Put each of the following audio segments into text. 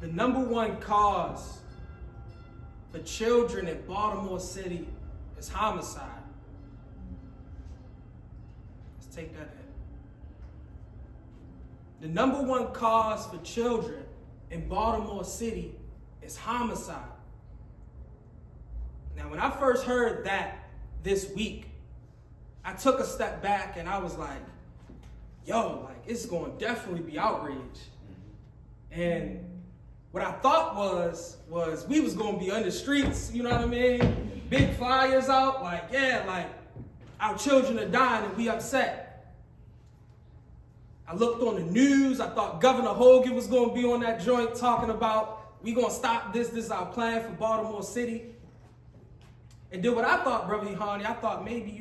The number one cause for children in Baltimore City is homicide. Let's take that in. The number one cause for children in Baltimore City is homicide. Now, when I first heard that this week, I took a step back and I was like, yo, like, it's going to definitely be outrage. And what I thought was we was going to be on the streets, you know what I mean? Big flyers out, like, yeah, like, our children are dying and we upset. I looked on the news. I thought Governor Hogan was going to be on that joint talking about, we going to stop this. This is our plan for Baltimore City. And then what I thought, Brother Ihani, I thought maybe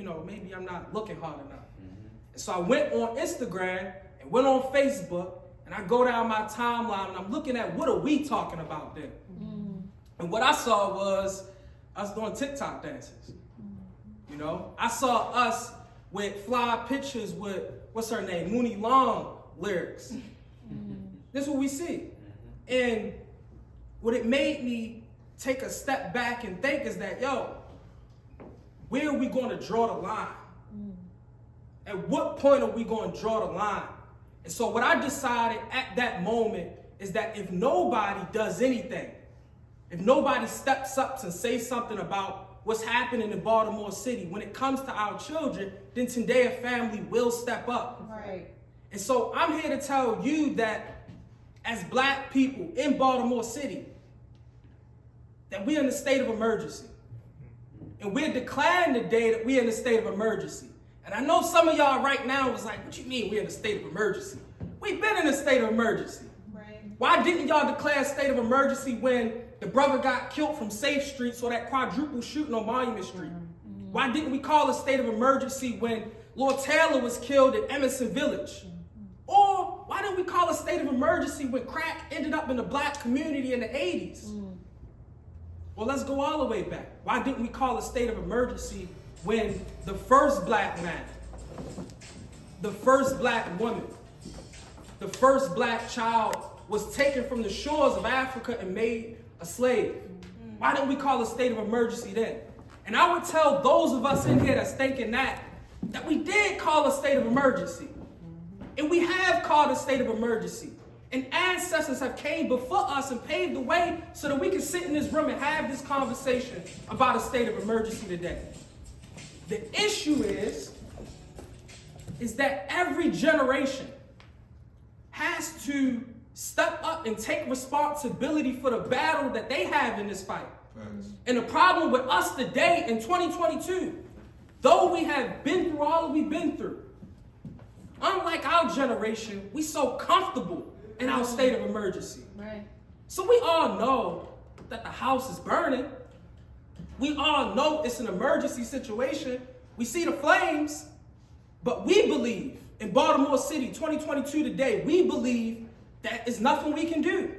I'm not looking hard enough. And so I went on Instagram and went on Facebook, and I go down my timeline and I'm looking at what are we talking about then. And what I saw was us doing TikTok dances. You know, I saw us with fly pictures with, what's her name, Mooney Long lyrics. This is what we see. And what it made me take a step back and think is that, yo, where are we going to draw the line? At what point are we going to draw the line? And so what I decided at that moment is that if nobody does anything, if nobody steps up and says something about what's happening in Baltimore City, when it comes to our children, then today a family will step up. Right. And so I'm here to tell you that as Black people in Baltimore City, that we're in a state of emergency. And we're declaring today that we're in a state of emergency. And I know some of y'all right now was like, what you mean we're in a state of emergency? We've been in a state of emergency. Right. Why didn't y'all declare a state of emergency when the brother got killed from Safe Street, so that quadruple shooting on Monument Street? Why didn't we call a state of emergency when Lord Taylor was killed at Emerson Village? Or why didn't we call a state of emergency when crack ended up in the Black community in the 80s? Well, let's go all the way back. Why didn't we call a state of emergency when the first Black man, the first Black woman, the first Black child was taken from the shores of Africa and made a slave? Why didn't we call a state of emergency then? And I would tell those of us in here that's thinking that we did call a state of emergency. And we have called a state of emergency. And ancestors have came before us and paved the way so that we can sit in this room and have this conversation about a state of emergency today. The issue is that every generation has to step up and take responsibility for the battle that they have in this fight. Thanks. And the problem with us today in 2022, though we have been through all that we've been through, unlike our generation, we so comfortable in our state of emergency. Right. So we all know that the house is burning. We all know it's an emergency situation. We see the flames, but we believe in Baltimore City 2022 today, we believe that there's nothing we can do.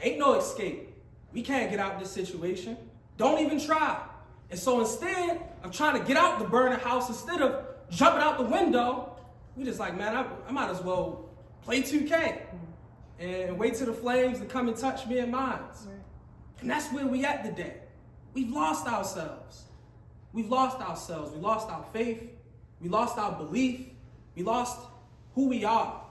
Ain't no escape. We can't get out of this situation. Don't even try. And so instead of trying to get out the burning house, instead of jumping out the window, we just like, man, I might as well play 2K and wait till the flames to come and touch me and mine. Right. And that's where we at today. We've lost ourselves. We've lost ourselves. We lost our faith. We lost our belief. We lost who we are.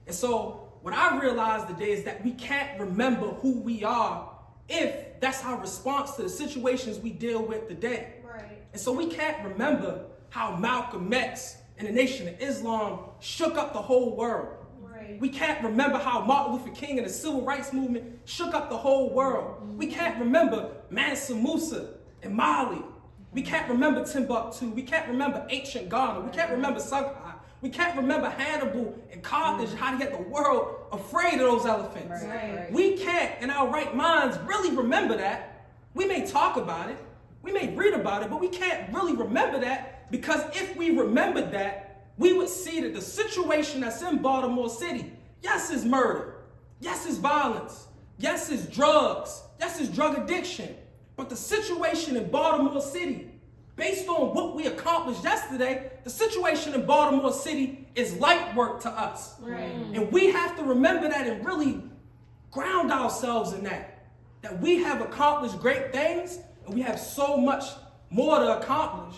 And so what I realized today is that we can't remember who we are if that's our response to the situations we deal with today. Right. And so we can't remember how Malcolm X and the Nation of Islam shook up the whole world. Right. We can't remember how Martin Luther King and the Civil Rights Movement shook up the whole world. We can't remember Mansa Musa and Mali. We can't remember Timbuktu. We can't remember ancient Ghana. We can't remember Songhai. We can't remember Hannibal and Carthage, how to get the world afraid of those elephants. Right. We can't, in our right minds, really remember that. We may talk about it. We may read about it, but we can't really remember that, because if we remembered that, we would see that the situation that's in Baltimore City, yes, is murder. Yes, is violence. Yes, is drugs. Yes, is drug addiction. But the situation in Baltimore City, based on what we accomplished yesterday, the situation in Baltimore City is light work to us. Right. And we have to remember that and really ground ourselves in that we have accomplished great things and we have so much more to accomplish.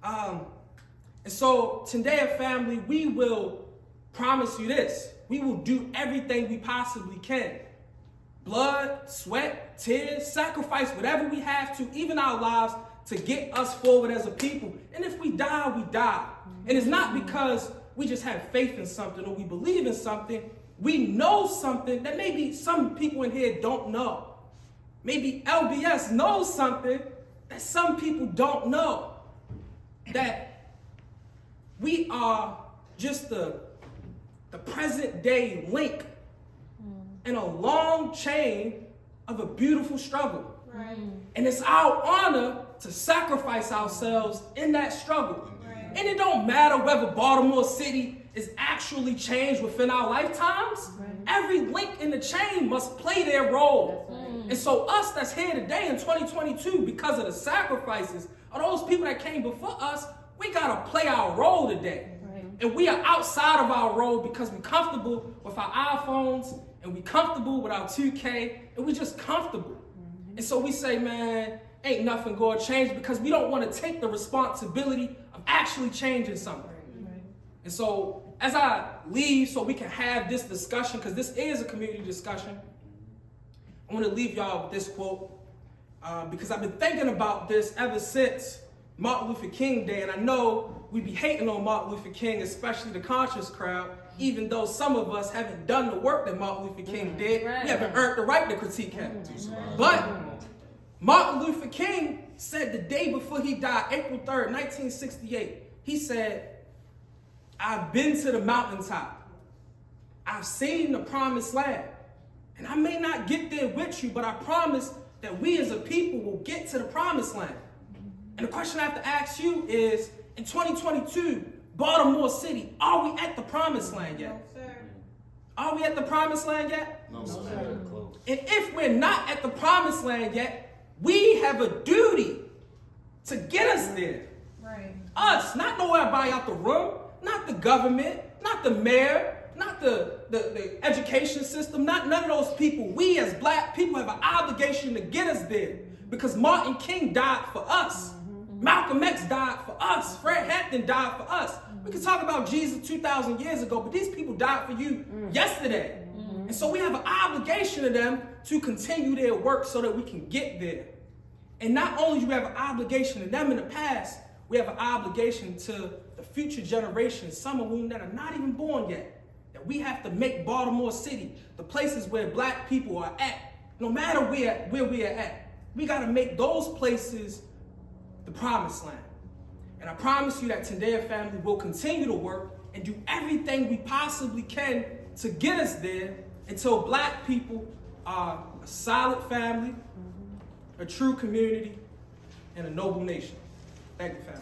And so today, family, we will promise you this. We will do everything we possibly can. Blood, sweat, tears, sacrifice whatever we have to, even our lives, to get us forward as a people. And if we die, we die. And it's not because we just have faith in something or we believe in something. We know something that maybe some people in here don't know. Maybe LBS knows something that some people don't know. That we are just the present day link in a long chain of a beautiful struggle. Right. And it's our honor to sacrifice ourselves in that struggle. Right. And it don't matter whether Baltimore City is actually changed within our lifetimes. Right. Every link in the chain must play their role. Right. And so us that's here today in 2022, because of the sacrifices of those people that came before us, we gotta play our role today. Right. And we are outside of our role because we're comfortable with our iPhones and we're comfortable with our 2K and we're just comfortable. Mm-hmm. And so we say, man, ain't nothing gonna change because we don't wanna take the responsibility of actually changing something. Right. And so as I leave so we can have this discussion, because this is a community discussion, I wanna leave y'all with this quote because I've been thinking about this ever since Martin Luther King Day, and I know we be hating on Martin Luther King, especially the conscious crowd, even though some of us haven't done the work that Martin Luther King did. Right. We haven't earned the right to critique him. But Martin Luther King said the day before he died, April 3rd, 1968, he said, I've been to the mountaintop. I've seen the promised land. And I may not get there with you, but I promise that we as a people will get to the promised land. And the question I have to ask you is, in 2022, Baltimore City, are we at the promised land yet? No, sir. Are we at the promised land yet? No, sir. And if we're not at the promised land yet, we have a duty to get us there. Right. Us, not nobody out the room, not the government, not the mayor, not the education system, not none of those people. We as black people have an obligation to get us there because Martin King died for us. Malcolm X died for us. Fred Hampton died for us. We can talk about Jesus 2,000 years ago, but these people died for you yesterday. And so we have an obligation to them to continue their work so that we can get there. And not only do we have an obligation to them in the past, we have an obligation to the future generations, some of whom that are not even born yet, that we have to make Baltimore City the places where black people are at. No matter where we are at, we got to make those places the promised land. And I promise you that today, family, will continue to work and do everything we possibly can to get us there until black people are a solid family, a true community, and a noble nation. Thank you, family.